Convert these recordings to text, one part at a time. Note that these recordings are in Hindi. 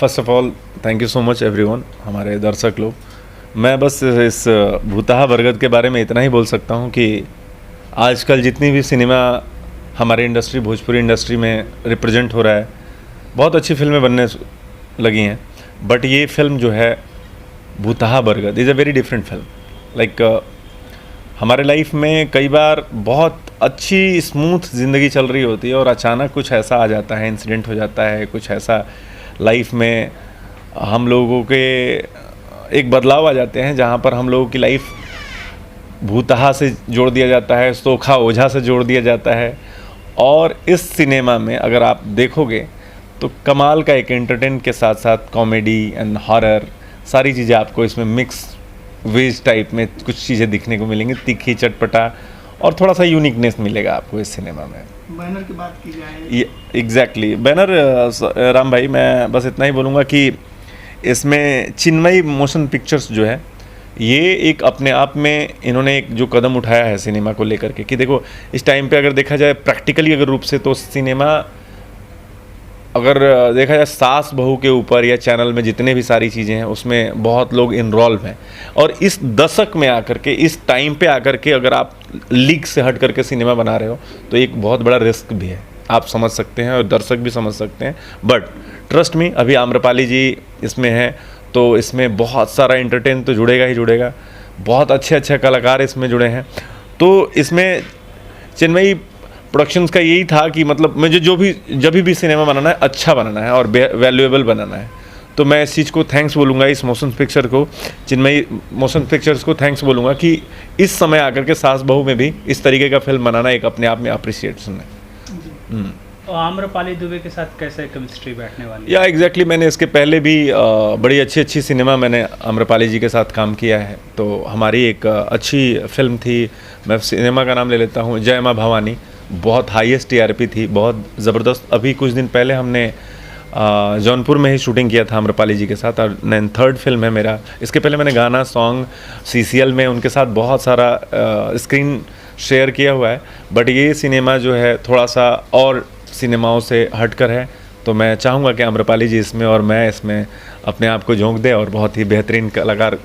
First of all thank you so much everyone, हमारे दर्शक लोग। मैं बस इस भूतहा बरगद के बारे में इतना ही बोल सकता हूँ कि आजकल जितनी भी सिनेमा हमारी इंडस्ट्री, भोजपुरी इंडस्ट्री में रिप्रेजेंट हो रहा है, बहुत अच्छी फिल्में बनने लगी हैं, बट ये फिल्म जो है भूतहा बरगद is a very different film. Like हमारे लाइफ में कई बार बहुत अच्छी स्मूथ ज़िंदगी चल रही होती है और अचानक कुछ ऐसा आ जाता है, इंसिडेंट हो जाता है, कुछ ऐसा लाइफ में हम लोगों के एक बदलाव आ जाते हैं जहाँ पर हम लोगों की लाइफ भूतहा से जोड़ दिया जाता है, सोखा ओझा से जोड़ दिया जाता है। और इस सिनेमा में अगर आप देखोगे तो कमाल का एक एंटरटेन के साथ साथ कॉमेडी एंड हॉरर सारी चीज़ें आपको इसमें मिक्स वेज टाइप में कुछ चीज़ें दिखने को मिलेंगी, तीखी चटपटा और थोड़ा सा यूनिकनेस मिलेगा आपको इस सिनेमा में। बैनर की बात की जाए, एग्जैक्टली बैनर राम भाई, मैं बस इतना ही बोलूँगा कि इसमें चिन्मयी मोशन पिक्चर्स जो है ये एक अपने आप में इन्होंने एक जो कदम उठाया है सिनेमा को लेकर के कि देखो इस टाइम पे अगर देखा जाए प्रैक्टिकली अगर रूप से, तो सिनेमा अगर देखा जाए सास बहू के ऊपर या चैनल में जितने भी सारी चीज़ें हैं उसमें बहुत लोग इन्वॉल्व हैं। और इस दशक में आकर के, इस टाइम पे आकर के अगर आप लीग से हट करके सिनेमा बना रहे हो तो एक बहुत बड़ा रिस्क भी है, आप समझ सकते हैं और दर्शक भी समझ सकते हैं। बट ट्रस्ट मी, अभी आम्रपाली जी इसमें हैं तो इसमें बहुत सारा एंटरटेन तो जुड़ेगा ही जुड़ेगा, बहुत अच्छे अच्छे कलाकार इसमें जुड़े हैं। तो इसमें चिन्मयी प्रोडक्शंस का यही था कि मतलब मुझे जब भी सिनेमा बनाना है अच्छा बनाना है और वैल्यूएबल बनाना है, तो मैं इस चीज़ को थैंक्स बोलूँगा, इस मोशन पिक्चर को, चिन्मयी मोशन पिक्चर्स को थैंक्स बोलूँगा कि इस समय आकर के सास बहू में भी इस तरीके का फिल्म बनाना एक अपने आप में अप्रिसिएशन है। और आम्रपाली दुबे के साथ कैसे केमिस्ट्री बैठने वाली है? या एग्जैक्टली मैंने इसके पहले भी बड़ी अच्छी सिनेमा मैंने आम्रपाली जी के साथ काम किया है। तो हमारी एक अच्छी फिल्म थी, मैं सिनेमा का नाम ले लेता हूँ, जय माँ भवानी, बहुत हाईएस्ट टीआरपी थी, बहुत ज़बरदस्त। अभी कुछ दिन पहले हमने जौनपुर में ही शूटिंग किया था आम्रपाली जी के साथ, और 3rd फिल्म है मेरा। इसके पहले मैंने गाना सॉन्ग सीसीएल में उनके साथ बहुत सारा स्क्रीन शेयर किया हुआ है, बट ये सिनेमा जो है थोड़ा सा और सिनेमाओं से हटकर है। तो मैं चाहूँगा कि आम्रपाली जी इसमें और मैं इसमें अपने आप को झोंक दे, और बहुत ही बेहतरीन कलाकार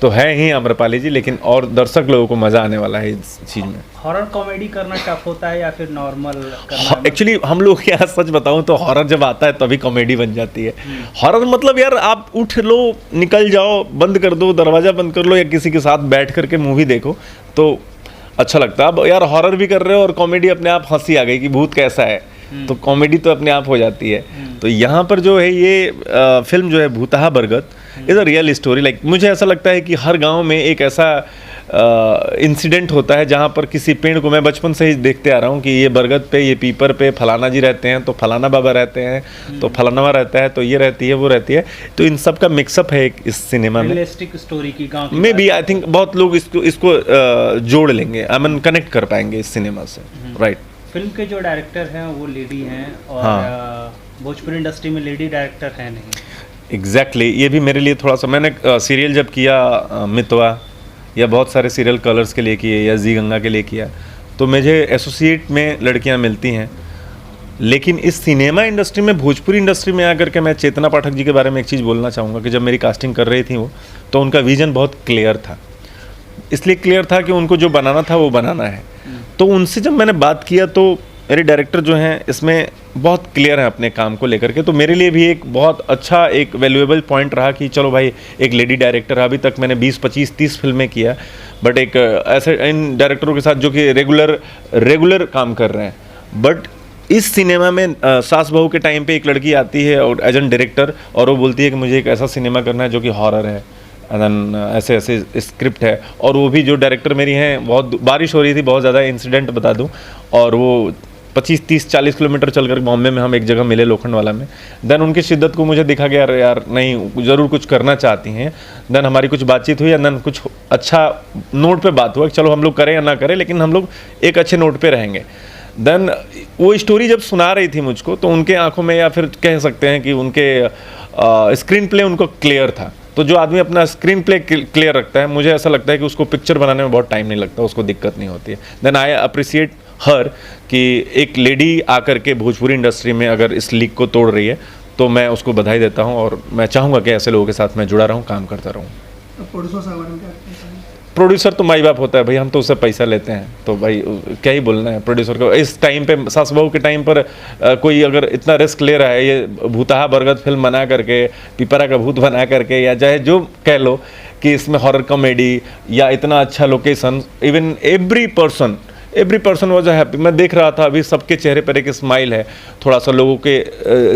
तो है ही आम्रपाली जी, लेकिन और दर्शक लोगों को मज़ा आने वाला है इस चीज़ में। हॉरर कॉमेडी करना टफ होता है या फिर नॉर्मल करना? एक्चुअली हम लोग क्या, सच बताऊं तो हॉरर जब आता है तभी कॉमेडी बन जाती है। हॉरर मतलब यार आप उठ लो, निकल जाओ, बंद कर दो, दरवाज़ा बंद कर लो या किसी के साथ बैठ करके मूवी देखो तो अच्छा लगता है। अब यार हॉरर भी कर रहे हो और कॉमेडी, अपने आप हंसी आ गई कि भूत कैसा है, तो कॉमेडी तो अपने आप हो जाती है। तो यहाँ पर जो है ये फिल्म जो है भूतहा बरगद is a real story. Like मुझे ऐसा लगता है कि हर गांव में एक ऐसा इंसिडेंट होता है जहाँ पर किसी पेड़ को, मैं बचपन से ही देखते आ रहा हूँ कि ये बरगद पे, ये पीपर पे फलाना जी रहते हैं, तो फलाना बाबा रहते हैं, तो फलाना रहता है, तो ये रहती है, वो रहती है। तो इन सब का मिक्सअप है इस सिनेमा में, रियलिस्टिक स्टोरी की गाँव में भी। आई थिंक बहुत लोग इसको जोड़ लेंगे, आई मीन कनेक्ट कर पाएंगे इस सिनेमा से, राइट। फिल्म के जो डायरेक्टर हैं वो लेडी हैं और भोजपुरी इंडस्ट्री में लेडी डायरेक्टर है नहीं। एग्जैक्टली ये भी मेरे लिए थोड़ा सा, मैंने सीरियल जब किया मितवा या बहुत सारे सीरियल कलर्स के लिए किए या जी गंगा के लिए किया, तो मुझे एसोसिएट में लड़कियां मिलती हैं। लेकिन इस सिनेमा इंडस्ट्री में, भोजपुरी इंडस्ट्री में आकर के मैं चेतना पाठक जी के बारे में एक चीज़ बोलना चाहूँगा कि जब मेरी कास्टिंग कर रही थी वो, तो उनका विजन बहुत क्लियर था। इसलिए क्लियर था कि उनको जो बनाना था वो बनाना है। तो उनसे जब मैंने बात किया तो मेरे डायरेक्टर जो हैं इसमें बहुत क्लियर हैं अपने काम को लेकर के, तो मेरे लिए भी एक बहुत अच्छा एक वैल्यूएबल पॉइंट रहा कि चलो भाई एक लेडी डायरेक्टर। अभी तक मैंने 20, 25, 30 फिल्में किया, बट एक ऐसे इन डायरेक्टरों के साथ जो कि रेगुलर काम कर रहे हैं। बट इस सिनेमा में सास बहू के टाइम पे एक लड़की आती है और एज एन डायरेक्टर, और वो बोलती है कि मुझे एक ऐसा सिनेमा करना है जो कि हॉरर है, ऐसे ऐसे स्क्रिप्ट है। और वो भी जो डायरेक्टर मेरी हैं, बहुत बारिश हो रही थी, बहुत ज़्यादा इंसिडेंट बता दूं, और वो 25, 30, 40 किलोमीटर चल कर बॉम्बे में हम एक जगह मिले लोखंडवाला में। देन उनकी शिद्दत को मुझे दिखा गया, यार नहीं ज़रूर कुछ करना चाहती हैं। देन हमारी कुछ बातचीत हुई, देन कुछ अच्छा नोट पे बात हुआ कि चलो हम लोग करें या ना करें, लेकिन हम लोग एक अच्छे नोट पे रहेंगे। देन वो स्टोरी जब सुना रही थी मुझको, तो उनके आंखों में, या फिर कह सकते हैं कि उनके स्क्रीन प्ले उनको क्लियर था। तो जो आदमी अपना स्क्रीन प्ले क्लियर रखता है, मुझे ऐसा लगता है कि उसको पिक्चर बनाने में बहुत टाइम नहीं लगता, उसको दिक्कत नहीं होती है। देन आई अप्रिसिएट हर कि एक लेडी आकर के भोजपुरी इंडस्ट्री में अगर इस लीग को तोड़ रही है, तो मैं उसको बधाई देता हूँ और मैं चाहूँगा कि ऐसे लोगों के साथ मैं जुड़ा रहूँ, काम करता रहूँ। प्रोड्यूसर साहब बारे में क्या कहना चाहेंगे? प्रोड्यूसर तो माई बाप होता है भाई, हम तो उससे पैसा लेते हैं, तो भाई क्या ही बोलना है प्रोड्यूसर को। इस टाइम पे सास बहू के टाइम पर कोई अगर इतना रिस्क ले रहा है, ये भूतहा बरगद फिल्म बना करके, पिपरा का भूत बना करके, या चाहे जो कह लो कि इसमें हॉरर कॉमेडी या इतना अच्छा location, even every person was happy. मैं देख रहा था अभी सबके चेहरे पर एक स्माइल है। थोड़ा सा लोगों के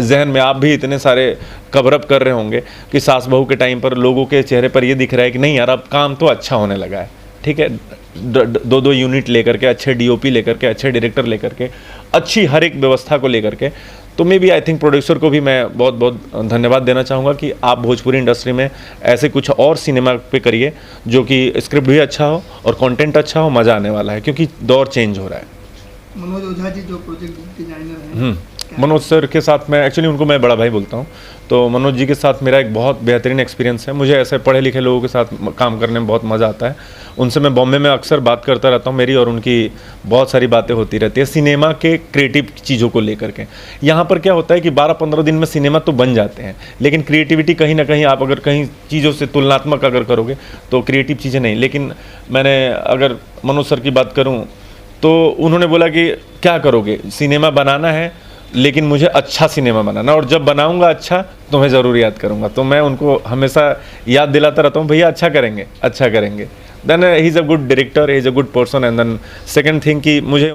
जहन में, आप भी इतने सारे कवर अप कर रहे होंगे कि सास बहू के टाइम पर लोगों के चेहरे पर ये दिख रहा है कि नहीं यार अब काम तो अच्छा होने लगा है। ठीक है, दो यूनिट लेकर के, अच्छे डीओपी लेकर के, अच्छे डायरेक्टर लेकर के, अच्छी हर एक व्यवस्था को लेकर के, तो maybe I think producer को भी मैं बहुत बहुत धन्यवाद देना चाहूँगा कि आप भोजपुरी इंडस्ट्री में ऐसे कुछ और सिनेमा पे करिए जो कि स्क्रिप्ट भी अच्छा हो और कंटेंट अच्छा हो, मज़ा आने वाला है, क्योंकि दौर चेंज हो रहा है। मनोज ओझा जी जो प्रोजेक्ट डिजाइनर हैं, मनोज सर के साथ मैं एक्चुअली उनको मैं बड़ा भाई बोलता हूँ, तो मनोज जी के साथ मेरा एक बहुत बेहतरीन एक्सपीरियंस है। मुझे ऐसे पढ़े लिखे लोगों के साथ काम करने में बहुत मज़ा आता है। उनसे मैं बॉम्बे में अक्सर बात करता रहता हूँ, मेरी और उनकी बहुत सारी बातें होती रहती है सिनेमा के क्रिएटिव चीज़ों को लेकर के। यहाँ पर क्या होता है कि 12-15 दिन में सिनेमा तो बन जाते हैं, लेकिन क्रिएटिविटी कहीं ना कहीं आप अगर कहीं चीज़ों से तुलनात्मक अगर करोगे तो क्रिएटिव चीज़ें नहीं। लेकिन मैंने अगर मनोज सर की बात करूँ तो उन्होंने बोला कि क्या करोगे, सिनेमा बनाना है लेकिन मुझे अच्छा सिनेमा बनाना, और जब बनाऊंगा अच्छा तो मैं ज़रूर याद करूंगा। तो मैं उनको हमेशा याद दिलाता रहता हूँ, भैया अच्छा करेंगे, अच्छा करेंगे। Then he is a good director, he is a good person. And then second thing कि मुझे